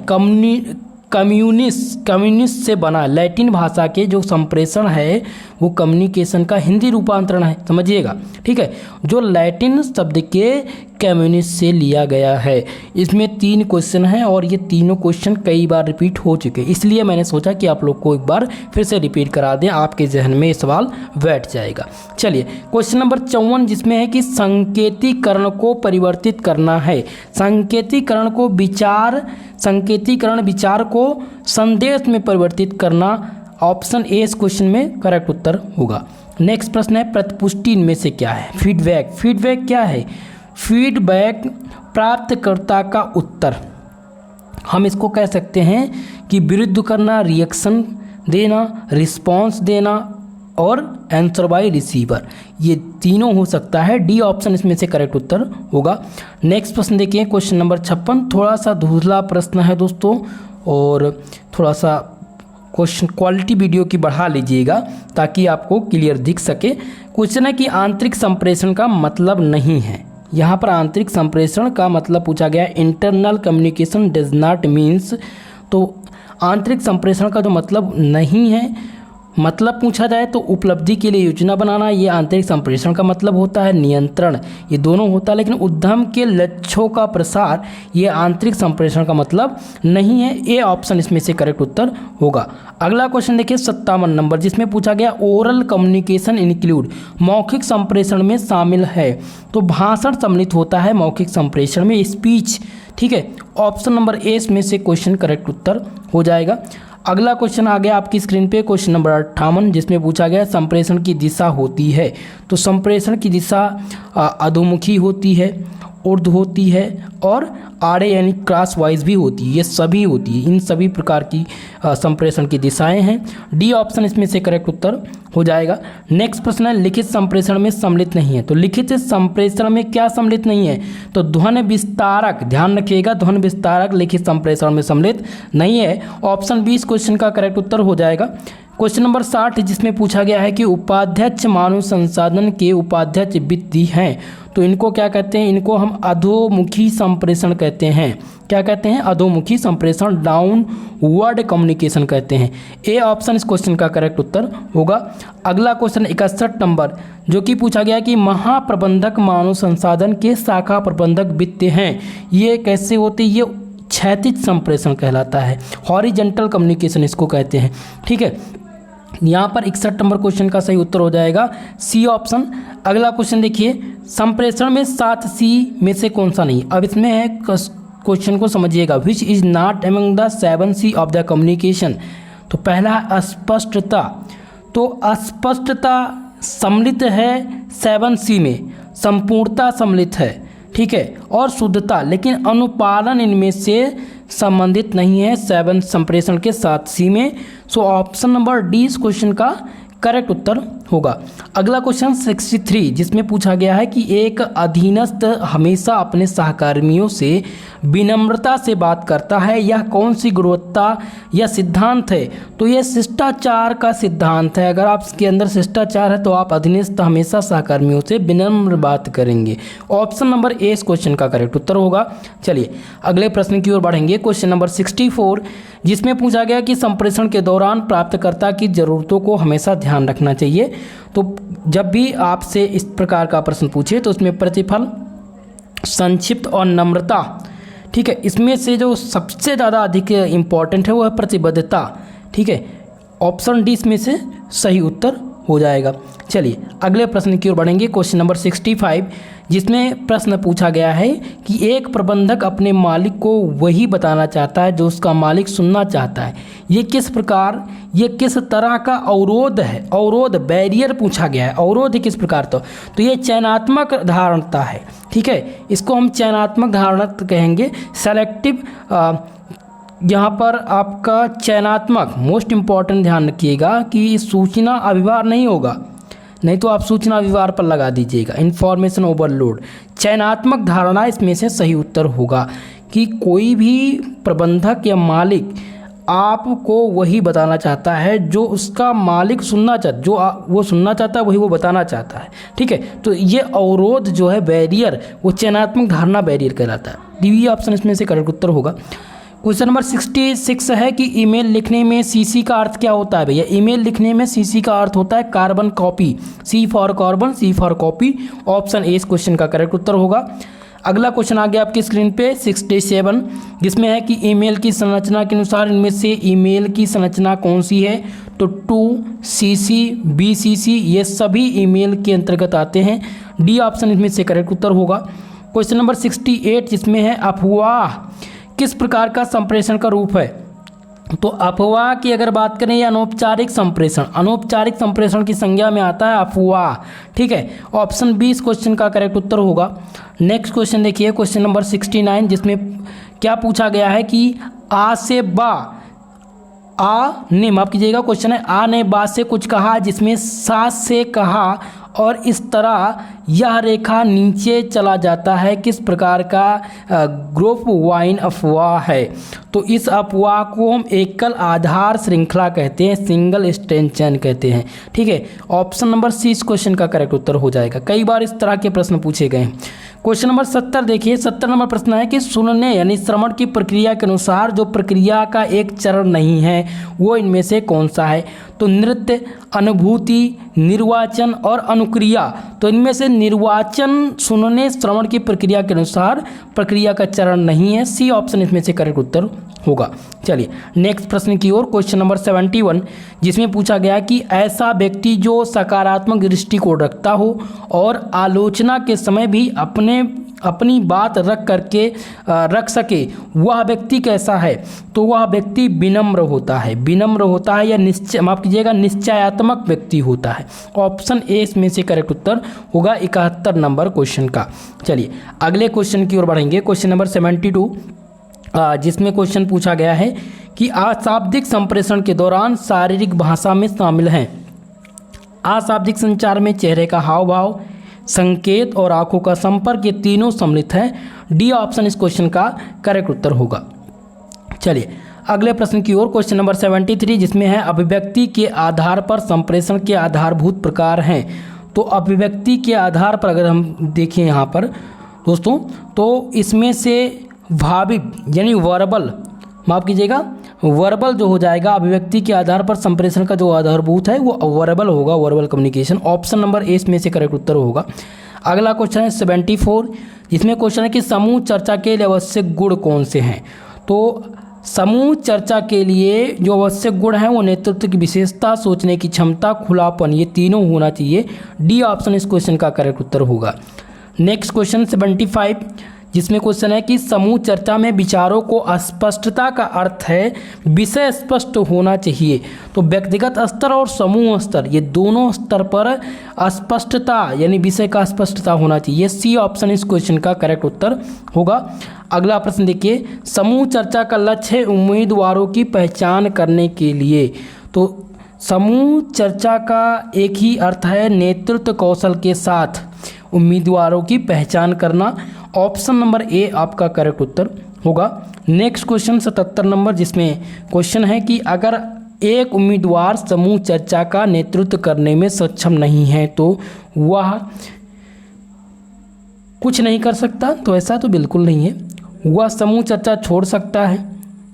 Speaker 1: कम्युनिस्ट से बना। लैटिन भाषा के जो संप्रेषण है वो कम्युनिकेशन का हिंदी रूपांतरण है, समझिएगा, ठीक है, जो लैटिन शब्द के कम्युनिस्ट से लिया गया है। इसमें 3 क्वेश्चन हैं और ये तीनों क्वेश्चन कई बार रिपीट हो चुके, इसलिए मैंने सोचा कि आप लोग को एक बार फिर से रिपीट करा दें, आपके जहन में ये सवाल बैठ जाएगा। चलिए क्वेश्चन नंबर 54, जिसमें है कि संकेतीकरण को परिवर्तित करना है। संकेतीकरण विचार को संदेश में परिवर्तित करना। ऑप्शन ए इस क्वेश्चन में करेक्ट उत्तर होगा। नेक्स्ट प्रश्न है, प्रतिपुष्टि इनमें से क्या है? फीडबैक क्या है? फीडबैक प्राप्तकर्ता का उत्तर, हम इसको कह सकते हैं कि विरुद्ध करना, रिएक्शन देना, रिस्पॉन्स देना, और आंसर बाय रिसीवर, ये तीनों हो सकता है। डी ऑप्शन इसमें से करेक्ट उत्तर होगा। नेक्स्ट प्रश्न देखिए, क्वेश्चन नंबर 56। थोड़ा सा धुंधला प्रश्न है दोस्तों, और थोड़ा सा क्वेश्चन क्वालिटी वीडियो की बढ़ा लीजिएगा ताकि आपको क्लियर दिख सके। क्वेश्चन है कि आंतरिक संप्रेषण का मतलब नहीं है। यहाँ पर आंतरिक संप्रेषण का मतलब पूछा गया, internal communication does not means. तो आंतरिक संप्रेषण का जो मतलब नहीं है, मतलब पूछा जाए तो उपलब्धि के लिए योजना बनाना, ये आंतरिक संप्रेषण का मतलब होता है। नियंत्रण, ये दोनों होता है, लेकिन उद्यम के लक्ष्यों का प्रसार, ये आंतरिक संप्रेषण का मतलब नहीं है। ए ऑप्शन इसमें से करेक्ट उत्तर होगा। अगला क्वेश्चन देखिए 57 नंबर, जिसमें पूछा गया ओरल कम्युनिकेशन इंक्लूड, मौखिक संप्रेषण में शामिल है। तो भाषण सम्मिलित होता है मौखिक संप्रेषण में, स्पीच। ठीक है, ऑप्शन नंबर ए में से क्वेश्चन करेक्ट उत्तर हो जाएगा। अगला क्वेश्चन आ गया आपकी स्क्रीन पे, क्वेश्चन नंबर 58, जिसमें पूछा गया संप्रेषण की दिशा होती है। तो संप्रेषण की दिशा अधोमुखी होती है, ऊर्ध्व होती है, और आड़े यानी क्रॉस वाइज भी होती है। ये सभी होती है, इन सभी प्रकार की संप्रेषण की दिशाएं हैं। डी ऑप्शन इसमें से करेक्ट उत्तर हो जाएगा। नेक्स्ट प्रश्न है, लिखित संप्रेषण में सम्मिलित नहीं है। तो लिखित संप्रेषण में क्या सम्मिलित नहीं है? तो ध्वनि विस्तारक, ध्यान रखिएगा, ध्वनि विस्तारक लिखित संप्रेषण में सम्मिलित नहीं है। ऑप्शन 20 क्वेश्चन का करेक्ट उत्तर हो जाएगा। क्वेश्चन नंबर 60, जिसमें पूछा गया है कि उपाध्यक्ष मानव संसाधन के उपाध्यक्ष वित्त हैं। तो इनको क्या कहते हैं? इनको हम अधोमुखी संप्रेषण कहते हैं। क्या कहते हैं? अधोमुखी संप्रेषण, डाउनवर्ड कम्युनिकेशन कहते हैं। ए ऑप्शन इस क्वेश्चन का करेक्ट उत्तर होगा। अगला क्वेश्चन 61 नंबर, जो कि पूछा गया कि महाप्रबंधक मानव संसाधन के शाखा प्रबंधक वित्त हैं। ये कैसे होते? ये क्षैतिज संप्रेषण कहलाता है, हॉरिजेंटल कम्युनिकेशन इसको कहते हैं। ठीक है, यहाँ पर 61 नंबर क्वेश्चन का सही उत्तर हो जाएगा सी ऑप्शन। अगला क्वेश्चन देखिए, संप्रेषण में 7 सी में से कौन सा नहीं? अब इसमें है, क्वेश्चन को समझिएगा, which is not among the 7 C of the communication. तो पहला अस्पष्टता, तो अस्पष्टता सम्मिलित है 7 सी में, संपूर्णता सम्मिलित है, ठीक है, और शुद्धता, लेकिन अनुपालन इनमें से संबंधित नहीं है 7 संप्रेषण के 7 सी में। सो ऑप्शन नंबर डी इस क्वेश्चन का करेक्ट उत्तर होगा। अगला क्वेश्चन 63, जिसमें पूछा गया है कि एक अधीनस्थ हमेशा अपने सहकर्मियों से विनम्रता से बात करता है, यह कौन सी गुणवत्ता या सिद्धांत है? तो यह शिष्टाचार का सिद्धांत है। अगर आपके अंदर शिष्टाचार है तो आप अधीनस्थ हमेशा सहकर्मियों से विनम्र बात करेंगे। ऑप्शन नंबर ए इस क्वेश्चन का करेक्ट उत्तर होगा। चलिए अगले प्रश्न की ओर बढ़ेंगे, क्वेश्चन नंबर 64, जिसमें पूछा गया कि संप्रेषण के दौरान प्राप्तकर्ता की ज़रूरतों को हमेशा ध्यान रखना चाहिए। तो जब भी आपसे इस प्रकार का प्रश्न पूछे तो उसमें प्रतिफल, संक्षिप्त और नम्रता, ठीक है, इसमें से जो सबसे ज़्यादा अधिक इम्पॉर्टेंट है वो है प्रतिबद्धता। ठीक है, ऑप्शन डी इसमें से सही उत्तर हो जाएगा। चलिए अगले प्रश्न की ओर बढ़ेंगे, क्वेश्चन नंबर 65, जिसमें प्रश्न पूछा गया है कि एक प्रबंधक अपने मालिक को वही बताना चाहता है जो उसका मालिक सुनना चाहता है। ये किस प्रकार, ये किस तरह का अवरोध है? अवरोध, बैरियर पूछा गया है। अवरोध किस प्रकार? तो ये चयनात्मक धारणता है। ठीक है, इसको हम चयनात्मक धारणा कहेंगे। सेलेक्टिव, यहाँ पर आपका चयनात्मक, मोस्ट इम्पॉर्टेंट ध्यान रखिएगा कि सूचना अभिवार नहीं होगा, नहीं तो आप सूचना विवार पर लगा दीजिएगा, इंफॉर्मेशन ओवरलोड। चयनात्मक धारणा इसमें से सही उत्तर होगा कि कोई भी प्रबंधक या मालिक आपको वही बताना चाहता है जो उसका मालिक सुनना चाहता, जो वो सुनना चाहता है वही वो बताना चाहता है। ठीक है, तो ये अवरोध जो है, बैरियर, वो चयनात्मक धारणा बैरियर कहलाता है। डी ऑप्शन इसमें से करेक्ट उत्तर होगा। क्वेश्चन नंबर 66 है कि ईमेल लिखने में सीसी का अर्थ क्या होता है? भैया ईमेल लिखने में सीसी का अर्थ होता है carbon copy, C for carbon, C for copy. Option A इस क्वेश्चन का करेक्ट उत्तर होगा। अगला क्वेश्चन आ गया आपकी स्क्रीन पे 67, जिसमें है कि ईमेल की संरचना के अनुसार इनमें से ईमेल की संरचना कौन सी है? तो 2CC, BCC, ये सभी ईमेल के अंतर्गत आते हैं। डी ऑप्शन इसमें से करेक्ट उत्तर होगा। क्वेश्चन नंबर 68, जिसमें है अफवाह किस प्रकार का संप्रेषण का रूप है? तो अफवाह की अगर बात करें, या अनौपचारिक संप्रेषण, अनौपचारिक संप्रेषण की संज्ञा में आता है अफवाह। ठीक है, ऑप्शन बी इस क्वेश्चन का करेक्ट उत्तर होगा। नेक्स्ट क्वेश्चन देखिए, क्वेश्चन नंबर 69, जिसमें क्या पूछा गया है कि आ से बा आ ने, माफ कीजिएगा, क्वेश्चन है आ ने बात से कुछ कहा जिसमें सा से कहा और इस तरह यह रेखा नीचे चला जाता है, किस प्रकार का ग्रुप वाइन अफवाह है। तो इस अफवाह को हम एकल आधार श्रृंखला कहते हैं, सिंगल स्ट्रैंड चेन कहते हैं। ठीक है, ऑप्शन नंबर सी इस क्वेश्चन का करेक्ट उत्तर हो जाएगा। कई बार इस तरह के प्रश्न पूछे गए हैं। क्वेश्चन नंबर 70 देखिए, 70 नंबर प्रश्न है कि सुनने यानी श्रवण की प्रक्रिया के अनुसार जो प्रक्रिया का एक चरण नहीं है वो इनमें से कौन सा है। तो नृत्य, अनुभूति, निर्वाचन और अनुक्रिया। तो इनमें से निर्वाचन सुनने श्रवण की प्रक्रिया के अनुसार प्रक्रिया का चरण नहीं है, सी ऑप्शन इसमें से करेक्ट उत्तर होगा। चलिए नेक्स्ट प्रश्न की ओर, क्वेश्चन नंबर 71, जिसमें पूछा गया कि ऐसा व्यक्ति जो सकारात्मक दृष्टिकोण रखता हो और आलोचना के समय भी अपनी बात रख सके, वह व्यक्ति कैसा है। तो वह व्यक्ति विनम्र होता है या माफ कीजिएगा निश्चयात्मक व्यक्ति होता है। ऑप्शन ए इसमें से करेक्ट उत्तर होगा 71 नंबर क्वेश्चन का। चलिए अगले क्वेश्चन की ओर बढ़ेंगे, क्वेश्चन नंबर 72, जिसमें क्वेश्चन पूछा गया है कि अशाब्दिक संप्रेषण के दौरान शारीरिक भाषा में शामिल हैं। अशाब्दिक संचार में चेहरे का हाव भाव, संकेत और आंखों का संपर्क, ये तीनों सम्मिलित हैं। डी ऑप्शन इस क्वेश्चन का करेक्ट उत्तर होगा। चलिए अगले प्रश्न की ओर, क्वेश्चन नंबर 73, जिसमें है अभिव्यक्ति के आधार पर संप्रेषण के आधारभूत प्रकार हैं। तो अभिव्यक्ति के आधार पर अगर हम देखें यहाँ पर दोस्तों, तो इसमें से भाविक यानी वर्बल, माफ कीजिएगा वर्बल जो हो जाएगा, अभिव्यक्ति के आधार पर संप्रेषण का जो आधारभूत है वो वर्बल होगा, verbal communication. Option number A इसमें से करेक्ट उत्तर होगा। अगला क्वेश्चन है 74, जिसमें क्वेश्चन है कि समूह चर्चा के लिए आवश्यक गुण कौन से हैं। तो समूह चर्चा के लिए जो आवश्यक गुण हैं वो नेतृत्व की विशेषता, सोचने की क्षमता, खुलापन, ये तीनों होना चाहिए। डी ऑप्शन इस क्वेश्चन का करेक्ट उत्तर होगा। नेक्स्ट क्वेश्चन 75, जिसमें क्वेश्चन है कि समूह चर्चा में विचारों को स्पष्टता का अर्थ है विषय स्पष्ट होना चाहिए। तो व्यक्तिगत स्तर और समूह स्तर, ये दोनों स्तर पर स्पष्टता यानी विषय का स्पष्टता होना चाहिए। सी ऑप्शन इस क्वेश्चन का करेक्ट उत्तर होगा। अगला प्रश्न देखिए, समूह चर्चा का लक्ष्य है उम्मीदवारों की पहचान करने के लिए। तो समूह चर्चा का एक ही अर्थ है नेतृत्व कौशल के साथ उम्मीदवारों की पहचान करना। ऑप्शन नंबर ए आपका करेक्ट उत्तर होगा। नेक्स्ट क्वेश्चन 77 नंबर, जिसमें क्वेश्चन है कि अगर एक उम्मीदवार समूह चर्चा का नेतृत्व करने में सक्षम नहीं है तो वह कुछ नहीं कर सकता। तो ऐसा तो बिल्कुल नहीं है। वह समूह चर्चा छोड़ सकता है,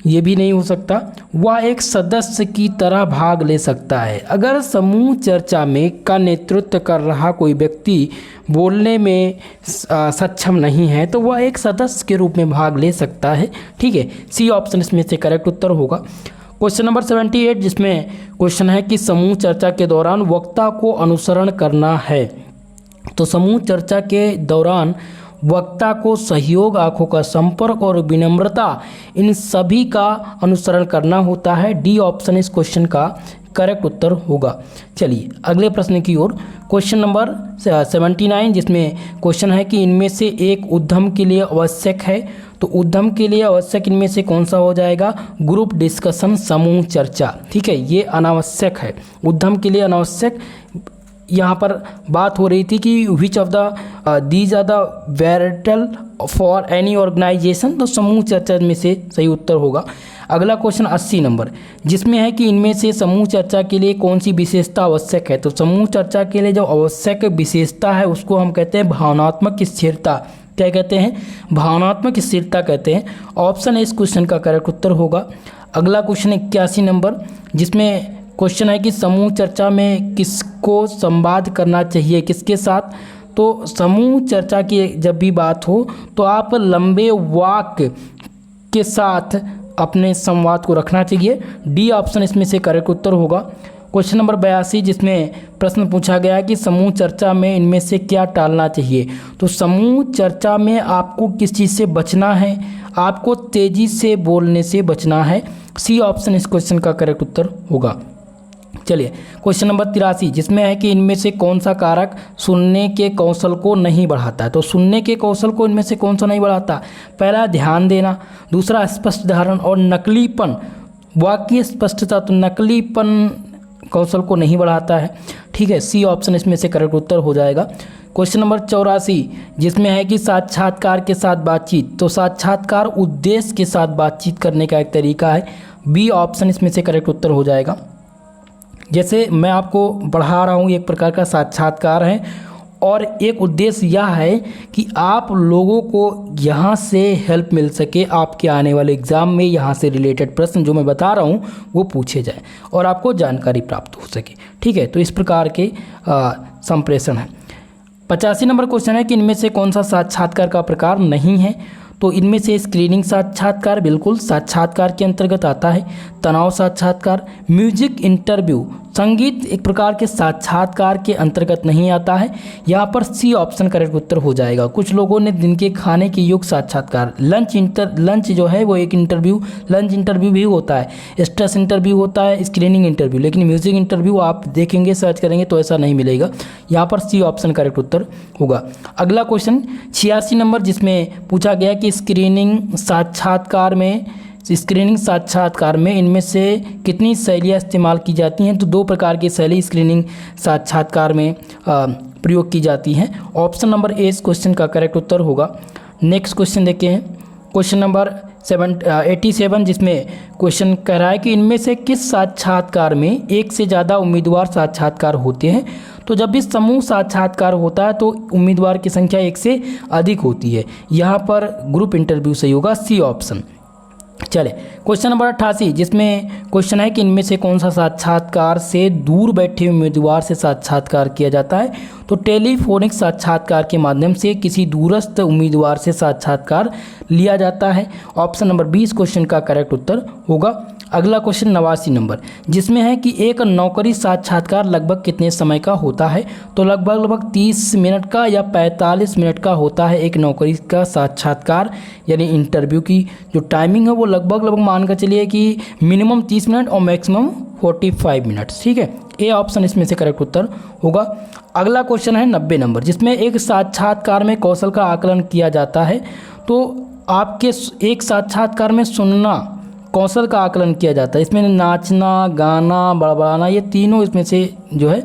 Speaker 1: ये भी नहीं हो सकता। वह एक सदस्य की तरह भाग ले सकता है। अगर समूह चर्चा में का नेतृत्व कर रहा कोई व्यक्ति बोलने में सक्षम नहीं है तो वह एक सदस्य के रूप में भाग ले सकता है। ठीक है, सी ऑप्शन इसमें से करेक्ट उत्तर होगा। क्वेश्चन नंबर 78, जिसमें क्वेश्चन है कि समूह चर्चा के दौरान वक्ता को अनुसरण करना है। तो समूह चर्चा के दौरान वक्ता को सहयोग, आंखों का संपर्क और विनम्रता, इन सभी का अनुसरण करना होता है। डी ऑप्शन इस क्वेश्चन का करेक्ट उत्तर होगा। चलिए अगले प्रश्न की ओर, क्वेश्चन नंबर 79, जिसमें क्वेश्चन है कि इनमें से एक उद्यम के लिए आवश्यक है। तो उद्यम के लिए आवश्यक इनमें से कौन सा हो जाएगा। ग्रुप डिस्कशन, समूह चर्चा। ठीक है, ये अनावश्यक है। उद्यम के लिए अनावश्यक यहाँ पर बात हो रही थी कि which of the these are the veritable for any organisation. तो समूह चर्चा में से सही उत्तर होगा। अगला क्वेश्चन 80 नंबर, जिसमें है कि इनमें से समूह चर्चा के लिए कौन सी विशेषता आवश्यक है। तो समूह चर्चा के लिए जो आवश्यक विशेषता है उसको हम कहते हैं भावनात्मक स्थिरता। क्या कहते हैं, भावनात्मक स्थिरता कहते हैं। ऑप्शन इस क्वेश्चन का करेक्ट उत्तर होगा। अगला क्वेश्चन 81 नंबर, जिसमें क्वेश्चन है कि समूह चर्चा में किसको संवाद करना चाहिए, किसके साथ। तो समूह चर्चा की जब भी बात हो तो आप लंबे वाक्य के साथ अपने संवाद को रखना चाहिए। डी ऑप्शन इसमें से करेक्ट उत्तर होगा। क्वेश्चन नंबर 82, जिसमें प्रश्न पूछा गया कि समूह चर्चा में इनमें से क्या टालना चाहिए। तो समूह चर्चा में आपको किस चीज़ से बचना है, आपको तेज़ी से बोलने से बचना है। सी ऑप्शन इस क्वेश्चन का करेक्ट उत्तर होगा। चलिए क्वेश्चन नंबर 83, जिसमें है कि इनमें से कौन सा कारक सुनने के कौशल को नहीं बढ़ाता है। तो सुनने के कौशल को इनमें से कौन सा नहीं बढ़ाता। पहला ध्यान देना, दूसरा स्पष्ट धारण और नकलीपन वाक्य स्पष्टता तो नकलीपन कौशल को नहीं बढ़ाता है। ठीक है, सी ऑप्शन इसमें से करेक्ट उत्तर हो जाएगा। क्वेश्चन नंबर 84 जिसमें है कि साक्षात्कार के साथ बातचीत, तो साक्षात्कार उद्देश्य के साथ बातचीत करने का एक तरीका है। बी ऑप्शन इसमें से करेक्ट उत्तर हो जाएगा। जैसे मैं आपको पढ़ा रहा हूँ, एक प्रकार का साक्षात्कार है और एक उद्देश्य यह है कि आप लोगों को यहाँ से हेल्प मिल सके, आपके आने वाले एग्ज़ाम में यहाँ से रिलेटेड प्रश्न जो मैं बता रहा हूँ वो पूछे जाए और आपको जानकारी प्राप्त हो सके। ठीक है, तो इस प्रकार के संप्रेषण है। 85 नंबर क्वेश्चन है कि इनमें से कौन सा साक्षात्कार का प्रकार नहीं है, तो इनमें से स्क्रीनिंग साक्षात्कार बिल्कुल साक्षात्कार के अंतर्गत आता है। तनाव साक्षात्कार, म्यूजिक इंटरव्यू, संगीत एक प्रकार के साक्षात्कार के अंतर्गत नहीं आता है। यहाँ पर सी ऑप्शन करेक्ट उत्तर हो जाएगा। कुछ लोगों ने दिन के खाने के युग साक्षात्कार, लंच जो है वो एक इंटरव्यू, लंच इंटरव्यू भी होता है, स्ट्रेस इंटरव्यू होता है, स्क्रीनिंग इंटरव्यू, लेकिन म्यूजिक इंटरव्यू आप देखेंगे सर्च करेंगे तो ऐसा नहीं मिलेगा। यहाँ पर सी ऑप्शन करेक्ट उत्तर होगा। अगला क्वेश्चन 86 नंबर जिसमें पूछा गया कि स्क्रीनिंग साक्षात्कार में इनमें से कितनी शैलियाँ इस्तेमाल की जाती हैं, तो 2 प्रकार की शैली स्क्रीनिंग साक्षात्कार में प्रयोग की जाती हैं। ऑप्शन नंबर ए इस क्वेश्चन का करेक्ट उत्तर होगा। नेक्स्ट क्वेश्चन देखते हैं, क्वेश्चन नंबर 87 जिसमें क्वेश्चन कह रहा है कि इनमें से किस साक्षात्कार में एक से ज़्यादा उम्मीदवार साक्षात्कार होते हैं, तो जब भी समूह साक्षात्कार होता है तो उम्मीदवार की संख्या एक से अधिक होती है। यहाँ पर ग्रुप इंटरव्यू सही होगा, सी ऑप्शन। चले क्वेश्चन नंबर 88 जिसमें क्वेश्चन है कि इनमें से कौन सा साक्षात्कार से दूर बैठे उम्मीदवार से साक्षात्कार किया जाता है, तो टेलीफोनिक साक्षात्कार के माध्यम से किसी दूरस्थ उम्मीदवार से साक्षात्कार लिया जाता है। ऑप्शन नंबर 20 क्वेश्चन का करेक्ट उत्तर होगा। अगला क्वेश्चन 89 नंबर जिसमें है कि एक नौकरी साक्षात्कार लगभग कितने समय का होता है, तो लगभग 30 मिनट का या 45 मिनट का होता है एक नौकरी का साक्षात्कार, यानी इंटरव्यू की जो टाइमिंग है वो लगभग मान कर चलिए कि मिनिमम 30 मिनट और मैक्सिमम 45 मिनट। ठीक है, ए ऑप्शन इसमें से करेक्ट उत्तर होगा। अगला क्वेश्चन है 90 नंबर जिसमें एक साक्षात्कार में कौशल का आकलन किया जाता है, तो आपके एक साक्षात्कार में सुनना कौशल का आकलन किया जाता है। इसमें नाचना, गाना, बड़बड़ाना ये तीनों इसमें से जो है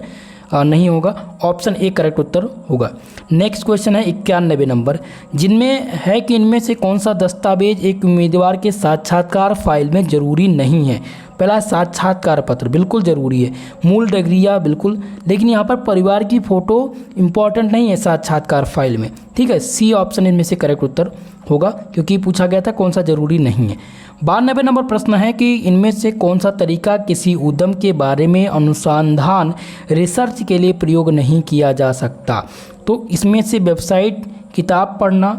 Speaker 1: नहीं होगा। ऑप्शन ए करेक्ट उत्तर होगा। नेक्स्ट क्वेश्चन है 91 नंबर जिनमें है कि इनमें से कौन सा दस्तावेज एक उम्मीदवार के साक्षात्कार फाइल में ज़रूरी नहीं है। पहला साक्षात्कार पत्र बिल्कुल ज़रूरी है, मूल डिग्रियाँ बिल्कुल, लेकिन यहाँ पर परिवार की फ़ोटो इम्पॉर्टेंट नहीं है साक्षात्कार फाइल में। ठीक है, सी ऑप्शन इनमें से करेक्ट उत्तर होगा क्योंकि पूछा गया था कौन सा ज़रूरी नहीं है। 92 नंबर प्रश्न है कि इनमें से कौन सा तरीका किसी उद्यम के बारे में अनुसंधान रिसर्च के लिए प्रयोग नहीं किया जा सकता, तो इसमें से वेबसाइट, किताब पढ़ना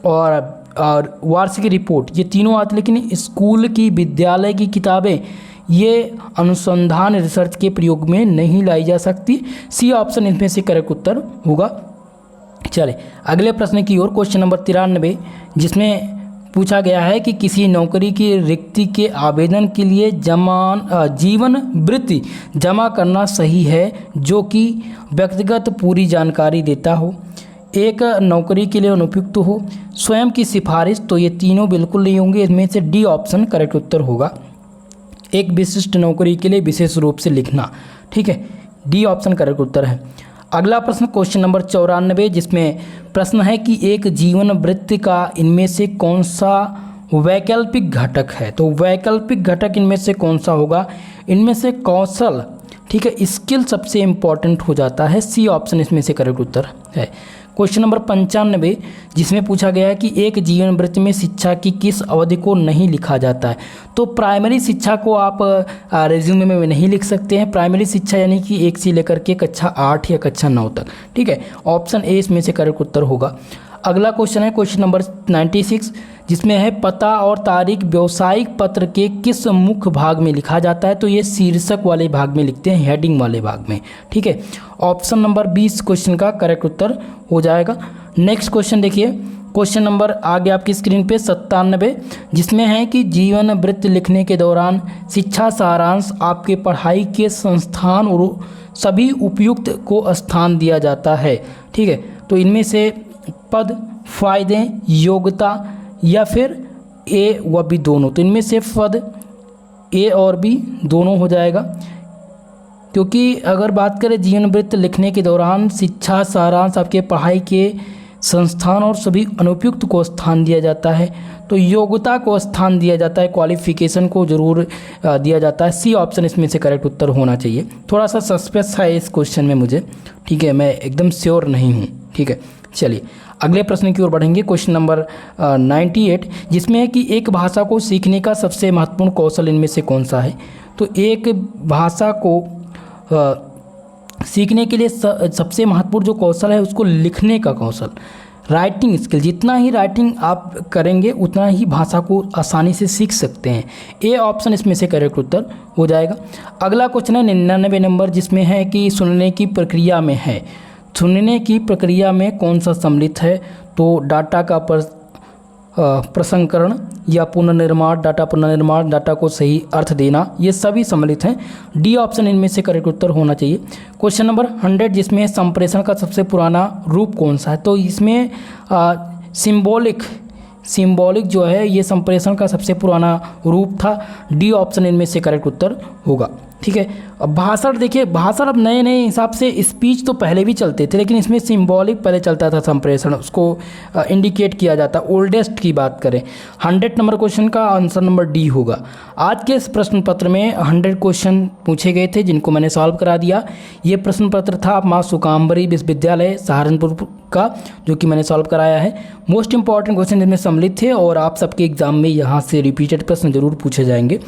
Speaker 1: और वार्षिक रिपोर्ट ये तीनों आते, लेकिन स्कूल की, विद्यालय की किताबें ये अनुसंधान रिसर्च के प्रयोग में नहीं लाई जा सकती। सी ऑप्शन इनमें से करेक्ट उत्तर होगा। चले अगले प्रश्न की ओर, क्वेश्चन नंबर 93 जिसमें पूछा गया है कि किसी नौकरी की रिक्ति के आवेदन के लिए जीवन वृत्ति जमा करना सही है जो कि व्यक्तिगत पूरी जानकारी देता हो, एक नौकरी के लिए अनुपयुक्त हो, स्वयं की सिफारिश, तो ये तीनों बिल्कुल नहीं होंगे। इसमें से डी ऑप्शन करेक्ट उत्तर होगा। एक विशिष्ट नौकरी के लिए विशेष रूप से लिखना। ठीक है, डी ऑप्शन करेक्ट उत्तर है। अगला प्रश्न क्वेश्चन नंबर 94 जिसमें प्रश्न है कि एक जीवन वृत्ति का इनमें से कौन सा वैकल्पिक घटक है, तो वैकल्पिक घटक इनमें से कौन सा होगा। इनमें से कौशल, ठीक है, स्किल सबसे इम्पॉर्टेंट हो जाता है। सी ऑप्शन इसमें से करेक्ट उत्तर है। क्वेश्चन नंबर 95 जिसमें पूछा गया है कि एक जीवन वृत्ति में शिक्षा की किस अवधि को नहीं लिखा जाता है, तो प्राइमरी शिक्षा को आप रेज्यूमे में नहीं लिख सकते हैं। प्राइमरी शिक्षा यानी कि 1 से लेकर के कक्षा 8 या कक्षा 9 तक। ठीक है, ऑप्शन ए इसमें से करेक्ट उत्तर होगा। अगला क्वेश्चन है क्वेश्चन नंबर 96 जिसमें है पता और तारीख व्यावसायिक पत्र के किस मुख्य भाग में लिखा जाता है, तो ये शीर्षक वाले भाग में लिखते हैं, हेडिंग वाले भाग में। ठीक है, ऑप्शन नंबर 20 क्वेश्चन का करेक्ट उत्तर हो जाएगा। नेक्स्ट क्वेश्चन देखिए, क्वेश्चन नंबर आगे आपकी स्क्रीन पे 97 जिसमें है कि जीवन वृत्ति लिखने के दौरान शिक्षा सारांश आपके पढ़ाई के संस्थान और सभी उपयुक्त को स्थान दिया जाता है। ठीक है, तो इनमें से पद, फायदे, योग्यता या फिर ए व बी दोनों, तो इनमें से पद ए और बी दोनों हो जाएगा, क्योंकि अगर बात करें जीवन वृत्त लिखने के दौरान शिक्षा सारांश आपके पढ़ाई के संस्थान और सभी अनुपयुक्त को स्थान दिया जाता है, तो योग्यता को स्थान दिया जाता है, क्वालिफिकेशन को जरूर दिया जाता है। सी ऑप्शन इसमें से करेक्ट उत्तर होना चाहिए। थोड़ा सा सस्पेंस है इस क्वेश्चन में मुझे, ठीक है, मैं एकदम श्योर नहीं हूँ, ठीक है। चलिए अगले प्रश्न की ओर बढ़ेंगे, क्वेश्चन नंबर 98, जिसमें है कि एक भाषा को सीखने का सबसे महत्वपूर्ण कौशल इनमें से कौन सा है। तो एक भाषा को सीखने के लिए सबसे महत्वपूर्ण जो कौशल है उसको लिखने का कौशल, राइटिंग स्किल। जितना ही राइटिंग आप करेंगे उतना ही भाषा को आसानी से सीख सकते हैं। ए ऑप्शन इसमें से करेक्ट उत्तर हो जाएगा। अगला क्वेश्चन है 99 नंबर, जिसमें है कि सुनने की प्रक्रिया में है, सुनने की प्रक्रिया में कौन सा सम्मिलित है। तो डाटा का प्रसंस्करण या पुनर्निर्माण, डाटा पुनर्निर्माण, डाटा को सही अर्थ देना, ये सभी सम्मिलित हैं। डी ऑप्शन इनमें से करेक्ट उत्तर होना चाहिए। क्वेश्चन नंबर 100, जिसमें संप्रेषण का सबसे पुराना रूप कौन सा है। तो इसमें सिंबॉलिक जो है ये संप्रेषण का सबसे पुराना रूप था। डी ऑप्शन इनमें से करेक्ट उत्तर होगा, ठीक है। अब भाषण देखिए, भाषण अब नए नए हिसाब से स्पीच तो पहले भी चलते थे, लेकिन इसमें सिंबॉलिक पहले चलता था, संप्रेषण उसको इंडिकेट किया जाता। ओल्डेस्ट की बात करें, 100 नंबर क्वेश्चन का आंसर नंबर डी होगा। आज के इस प्रश्न पत्र में 100 क्वेश्चन पूछे गए थे, जिनको मैंने सॉल्व करा दिया। ये प्रश्न पत्र था माँ सुकाम्बरी विश्वविद्यालय सहारनपुर का, जो कि मैंने सॉल्व कराया है। मोस्ट इंपॉर्टेंट क्वेश्चन इसमें सम्मिलित थे और आप सबके एग्जाम में यहाँ से रिपीटेड प्रश्न जरूर पूछे जाएंगे।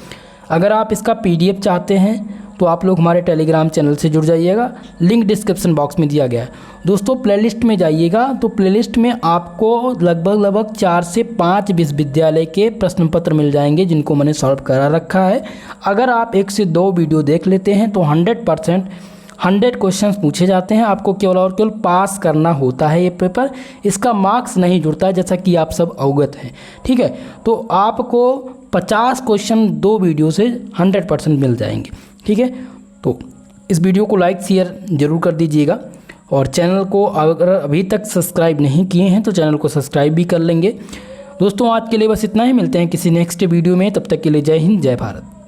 Speaker 1: अगर आप इसका PDF चाहते हैं तो आप लोग हमारे टेलीग्राम चैनल से जुड़ जाइएगा, लिंक डिस्क्रिप्शन बॉक्स में दिया गया है। दोस्तों प्लेलिस्ट में जाइएगा तो प्लेलिस्ट में आपको लगभग 4 से 5 विश्वविद्यालय के प्रश्न पत्र मिल जाएंगे, जिनको मैंने सॉल्व करा रखा है। अगर आप 1 से 2 वीडियो देख लेते हैं तो 100% 100 क्वेश्चंस पूछे जाते हैं। आपको केवल और केवल पास करना होता है ये पेपर, इसका मार्क्स नहीं जुड़ता है, जैसा कि आप सब अवगत हैं, ठीक है। तो आपको 50 क्वेश्चन 2 वीडियो से 100% मिल जाएंगे, ठीक है। तो इस वीडियो को लाइक शेयर जरूर कर दीजिएगा और चैनल को अगर अभी तक सब्सक्राइब नहीं किए हैं तो चैनल को सब्सक्राइब भी कर लेंगे। दोस्तों आज के लिए बस इतना ही, मिलते हैं किसी नेक्स्ट वीडियो में, तब तक के लिए जय हिंद जय भारत।